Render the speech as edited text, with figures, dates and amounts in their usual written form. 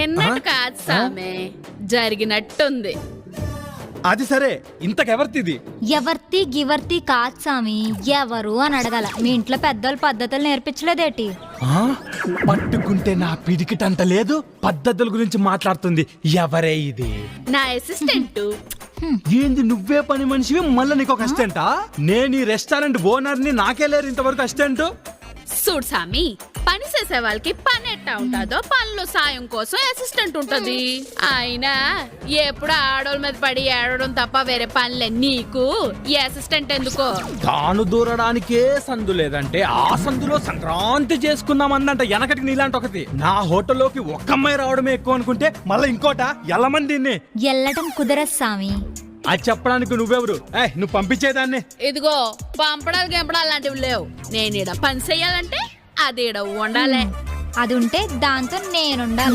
ఎన్నట్టు కాదు సామే, జరిగినట్టుంది. అది సరే, ఇంతకెవర్తిది? ఎవర్తి గివర్తి కాదు సామి, ఎవరు అని అడగాల. మీ ఇంట్లో పెద్దోళ్ళు పద్ధతులు నేర్పించలేదేటి? పట్టుకుంటే నా పిడికిటంత లేదు, పద్ధతుల గురించి మాట్లాడుతుంది. ఎవరే ఇది? నా అసిస్టెంట్. ఏంది నువ్వే పని మనిషివి, మళ్ళీ నీకు ఒక అసిస్టెంటా? నేను ఈ రెస్టారెంట్ ఓనర్ని, నాకే లేరు ఇంతవరకు అసిస్టెంట్. చూడు సామి, పని చేసే వాళ్ళకి పని ఎట్టా ఉంటుందో పనులు సాయం కోసం అసిస్టెంట్ ఉంటది. అయినా ఎప్పుడు ఆడోళ్ళ మీద పడి ఏడవడం తప్ప వేరే పనులే నీకు. ఈ అసిస్టెంట్ ఎందుకో? తాను దూరడానికే సందు లేదంటే ఆ సందులో సంక్రాంతి చేసుకుందామందంట వెనకటికి నీలాంటి ఒకటి. నా హోటల్లోకి ఒక్క అమ్మాయి రావడమే ఎక్కువ అనుకుంటే మళ్ళీ ఇంకోట ఎల్లమంది ఎల్లటం కుదరదు సామి. అది చెప్పడానికి నువ్వెవరు? నువ్వు పంపించేదాన్ని. ఇదిగో పంపడాలు గెంపడాలు లాంటివి లేవు. నేను ఈడ పని చెయ్యాలంటే అది ఈడ ఉండాలే. అది ఉంటే దాంతో నేనుండాలి.